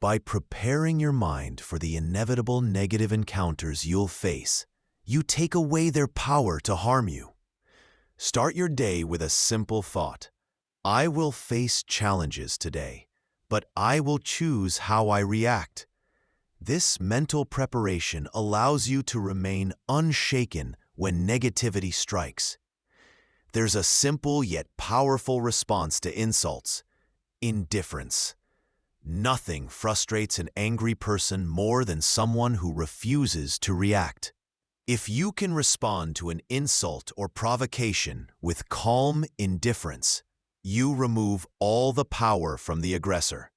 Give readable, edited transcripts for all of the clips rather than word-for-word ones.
By preparing your mind for the inevitable negative encounters you'll face, you take away their power to harm you. Start your day with a simple thought. I will face challenges today, but I will choose how I react. This mental preparation allows you to remain unshaken when negativity strikes. There's a simple yet powerful response to insults: indifference. Nothing frustrates an angry person more than someone who refuses to react. If you can respond to an insult or provocation with calm indifference, you remove all the power from the aggressor.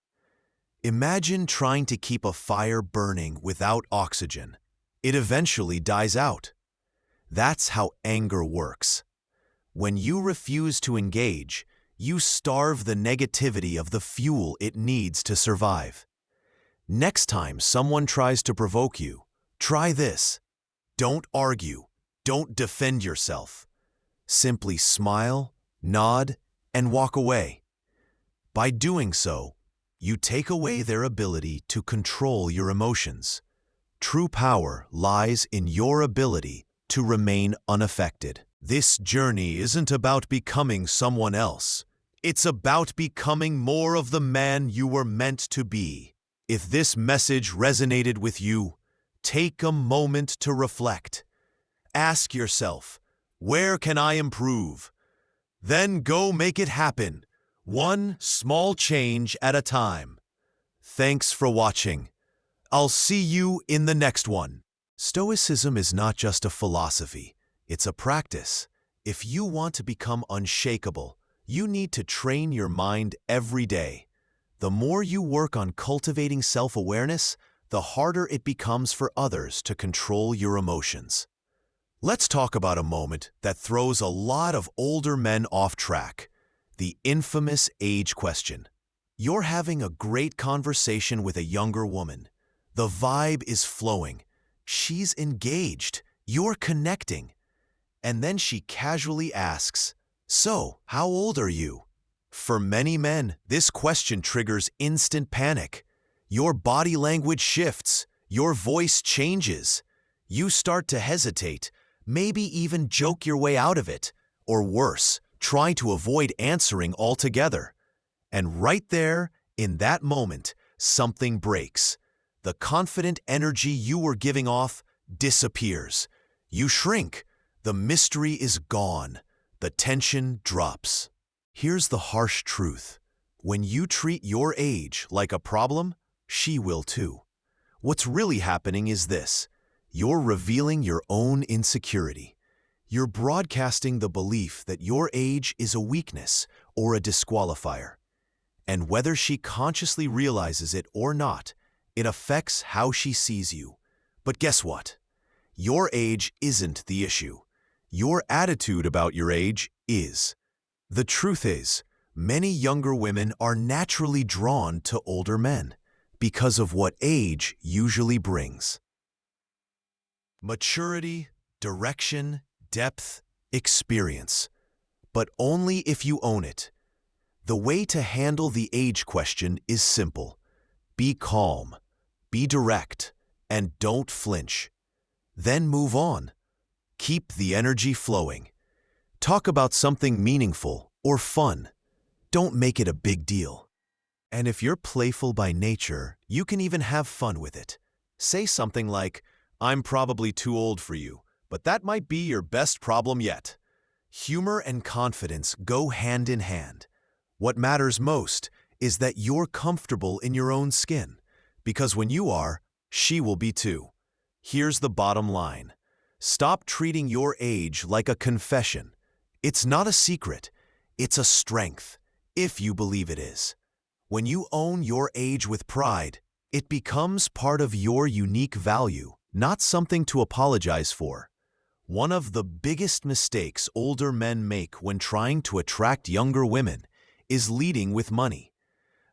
Imagine trying to keep a fire burning without oxygen. It eventually dies out. That's how anger works. When you refuse to engage, you starve the negativity of the fuel it needs to survive. Next time someone tries to provoke you, try this. Don't argue. Don't defend yourself. Simply smile, nod, and walk away. By doing so, you take away their ability to control your emotions. True power lies in your ability to remain unaffected. This journey isn't about becoming someone else. It's about becoming more of the man you were meant to be. If this message resonated with you, take a moment to reflect. Ask yourself, where can I improve? Then go make it happen, one small change at a time. Thanks for watching. I'll see you in the next one. Stoicism is not just a philosophy, it's a practice. If you want to become unshakable, you need to train your mind every day. The more you work on cultivating self-awareness, the harder it becomes for others to control your emotions. Let's talk about a moment that throws a lot of older men off track: the infamous age question. You're having a great conversation with a younger woman. The vibe is flowing. She's engaged. You're connecting. And then she casually asks, "So, how old are you?" For many men, this question triggers instant panic. Your body language shifts. Your voice changes. You start to hesitate, maybe even joke your way out of it, or worse, try to avoid answering altogether. And right there, in that moment, something breaks. The confident energy you were giving off disappears. You shrink. The mystery is gone. The tension drops. Here's the harsh truth. When you treat your age like a problem, she will too. What's really happening is this: you're revealing your own insecurity. You're broadcasting the belief that your age is a weakness or a disqualifier. And whether she consciously realizes it or not, it affects how she sees you. But guess what? Your age isn't the issue. Your attitude about your age is. The truth is, many younger women are naturally drawn to older men because of what age usually brings. Maturity, direction, depth, experience. But only if you own it. The way to handle the age question is simple. Be calm, be direct, and don't flinch. Then move on. Keep the energy flowing. Talk about something meaningful or fun. Don't make it a big deal. And if you're playful by nature, you can even have fun with it. Say something like, "I'm probably too old for you, but that might be your best problem yet." Humor and confidence go hand in hand. What matters most is that you're comfortable in your own skin, because when you are, she will be too. Here's the bottom line. Stop treating your age like a confession. It's not a secret. It's a strength, if you believe it is. When you own your age with pride, it becomes part of your unique value, not something to apologize for. One of the biggest mistakes older men make when trying to attract younger women is leading with money.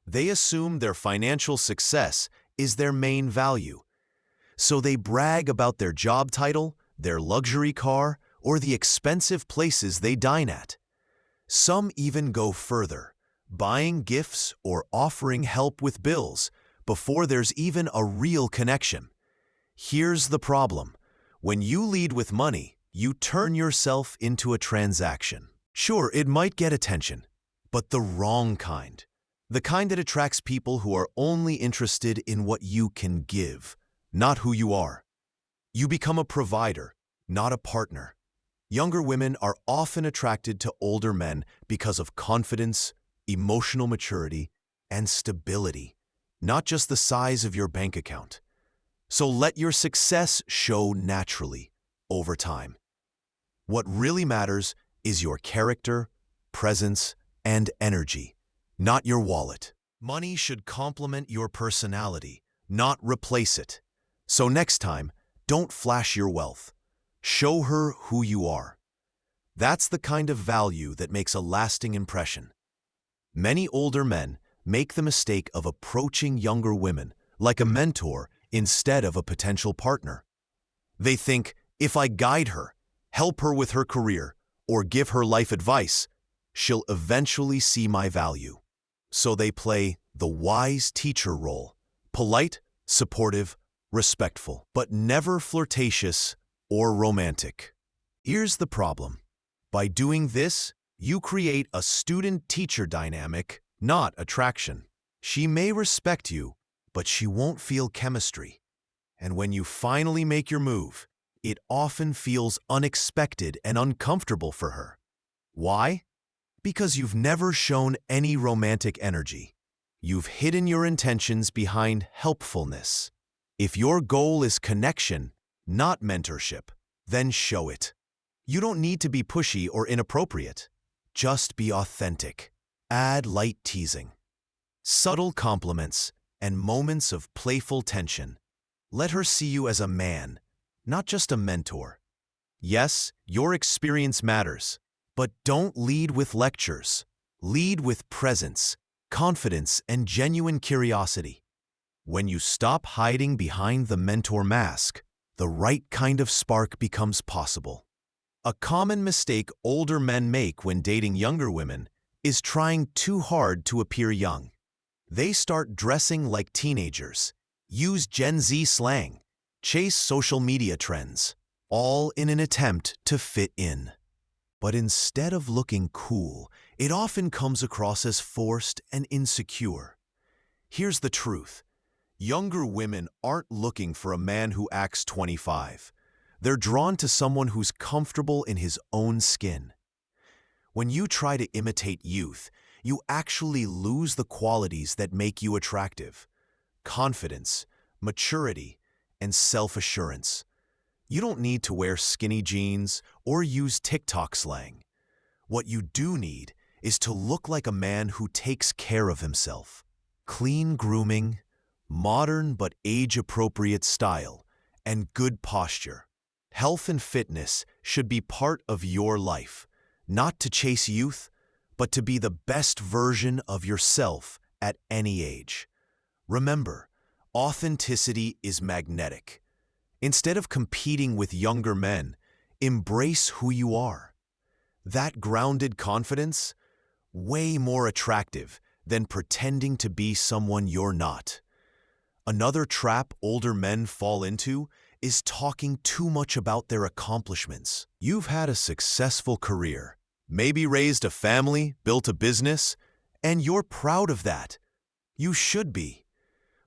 They assume their financial success is their main value. So they brag about their job title, their luxury car, or the expensive places they dine at. Some even go further, buying gifts or offering help with bills before there's even a real connection. Here's the problem. When you lead with money, you turn yourself into a transaction. Sure, it might get attention, but the wrong kind. The kind that attracts people who are only interested in what you can give, not who you are. You become a provider, not a partner. Younger women are often attracted to older men because of confidence, emotional maturity, and stability, not just the size of your bank account. So let your success show naturally over time. What really matters is your character, presence, and energy, not your wallet. Money should complement your personality, not replace it. So next time, don't flash your wealth. Show her who you are. That's the kind of value that makes a lasting impression. Many older men make the mistake of approaching younger women like a mentor instead of a potential partner. They think, if I guide her, help her with her career, or give her life advice, she'll eventually see my value. So they play the wise teacher role, polite, supportive, respectful, but never flirtatious or romantic. Here's the problem. By doing this, you create a student-teacher dynamic, not attraction. She may respect you, but she won't feel chemistry. And when you finally make your move, it often feels unexpected and uncomfortable for her. Why? Because you've never shown any romantic energy. You've hidden your intentions behind helpfulness. If your goal is connection, not mentorship, then show it. You don't need to be pushy or inappropriate. Just be authentic. Add light teasing, subtle compliments, and moments of playful tension. Let her see you as a man, not just a mentor. Yes, your experience matters, but don't lead with lectures. Lead with presence, confidence, and genuine curiosity. When you stop hiding behind the mentor mask, the right kind of spark becomes possible. A common mistake older men make when dating younger women is trying too hard to appear young. They start dressing like teenagers, use Gen Z slang, chase social media trends, all in an attempt to fit in. But instead of looking cool, it often comes across as forced and insecure. Here's the truth. Younger women aren't looking for a man who acts 25. They're drawn to someone who's comfortable in his own skin. When you try to imitate youth, you actually lose the qualities that make you attractive: confidence, maturity, and self-assurance. You don't need to wear skinny jeans or use TikTok slang. What you do need is to look like a man who takes care of himself. Clean grooming, modern but age-appropriate style, and good posture. Health and fitness should be part of your life, not to chase youth, but to be the best version of yourself at any age. Remember, authenticity is magnetic. Instead of competing with younger men, embrace who you are. That grounded confidence, way more attractive than pretending to be someone you're not. Another trap older men fall into is talking too much about their accomplishments. You've had a successful career, maybe raised a family, built a business, and you're proud of that. You should be.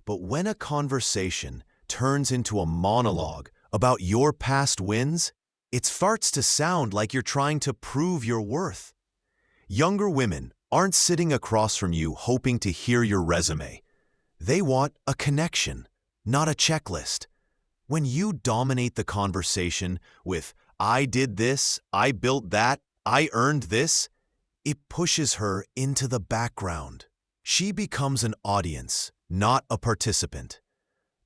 But when a conversation turns into a monologue about your past wins, it starts to sound like you're trying to prove your worth. Younger women aren't sitting across from you hoping to hear your resume. They want a connection, not a checklist. When you dominate the conversation with, "I did this, I built that, I earned this," it pushes her into the background. She becomes an audience, not a participant.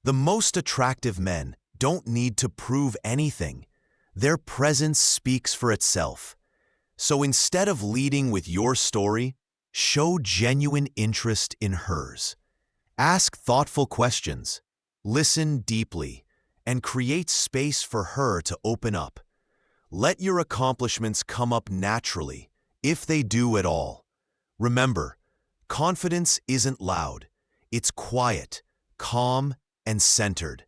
The most attractive men don't need to prove anything. Their presence speaks for itself. So instead of leading with your story, show genuine interest in hers. Ask thoughtful questions, listen deeply, and create space for her to open up. Let your accomplishments come up naturally, if they do at all. Remember, confidence isn't loud. It's quiet, calm and centered.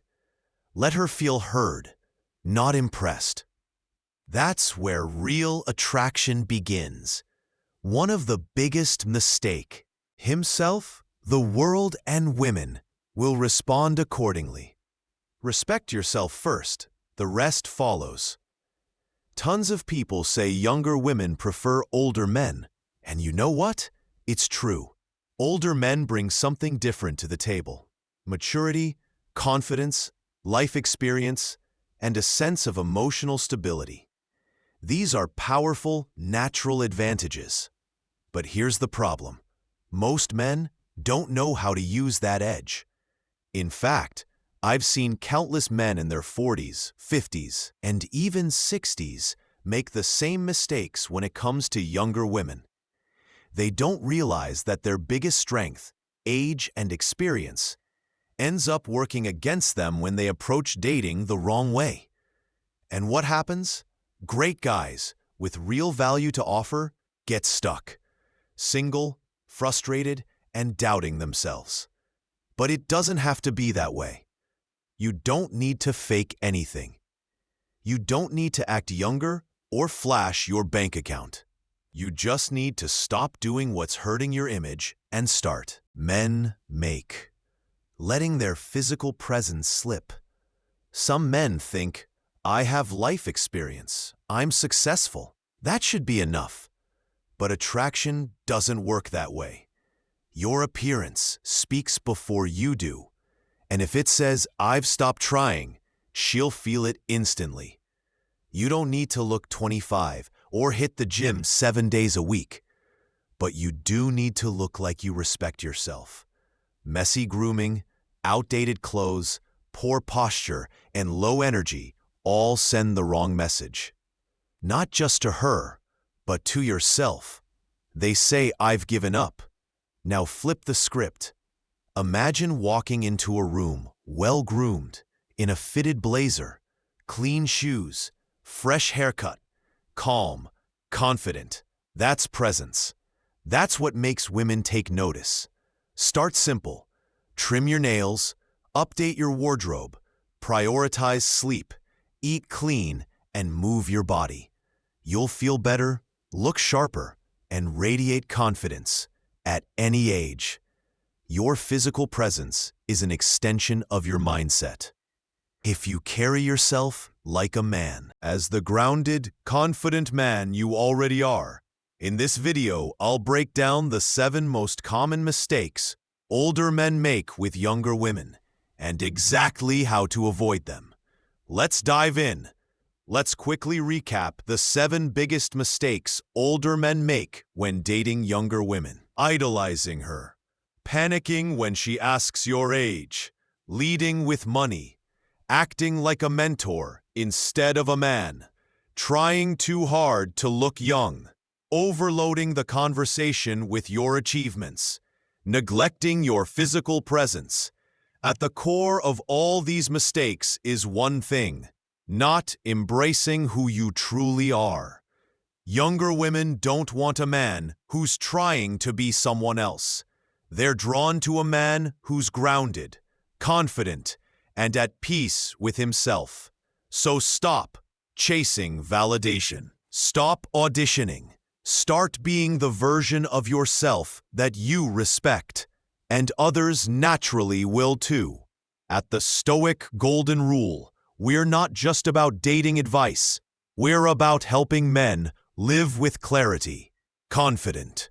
Let her feel heard, not impressed. That's where real attraction begins. One of the biggest mistakes. Himself, the world, and women will respond accordingly. Respect yourself first, the rest follows. Tons of people say younger women prefer older men, and you know what? It's true. Older men bring something different to the table. Maturity, confidence, life experience, and a sense of emotional stability. These are powerful, natural advantages. But here's the problem. Most men don't know how to use that edge. In fact, I've seen countless men in their 40s, 50s, and even 60s make the same mistakes when it comes to younger women. They don't realize that their biggest strength, age and experience, ends up working against them when they approach dating the wrong way. And what happens? Great guys with real value to offer get stuck, single, frustrated, and doubting themselves. But it doesn't have to be that way. You don't need to fake anything. You don't need to act younger or flash your bank account. You just need to stop doing what's hurting your image and start. Men make. Letting their physical presence slip. Some men think, I have life experience, I'm successful. That should be enough. But attraction doesn't work that way. Your appearance speaks before you do. And if it says, I've stopped trying, she'll feel it instantly. You don't need to look 25 or hit the gym 7 days a week. But you do need to look like you respect yourself. Messy grooming, outdated clothes, poor posture, and low energy all send the wrong message. Not just to her, but to yourself. They say, I've given up. Now flip the script. Imagine walking into a room, well-groomed, in a fitted blazer, clean shoes, fresh haircut, calm, confident. That's presence. That's what makes women take notice. Start simple. Trim your nails, update your wardrobe, prioritize sleep, eat clean, and move your body. You'll feel better, look sharper, and radiate confidence at any age. Your physical presence is an extension of your mindset. If you carry yourself like a man, as the grounded, confident man you already are, in this video, I'll break down the 7 most common mistakes older men make with younger women, and exactly how to avoid them. Let's dive in. Let's quickly recap the 7 biggest mistakes older men make when dating younger women. Idolizing her. Panicking when she asks your age. Leading with money. Acting like a mentor instead of a man. Trying too hard to look young. Overloading the conversation with your achievements. Neglecting your physical presence. At the core of all these mistakes is one thing: not embracing who you truly are. Younger women don't want a man who's trying to be someone else. They're drawn to a man who's grounded, confident, and at peace with himself. So stop chasing validation. Stop auditioning. Start being the version of yourself that you respect, and others naturally will too. At the Stoic Golden Rule, we're not just about dating advice. We're about helping men live with clarity, confident,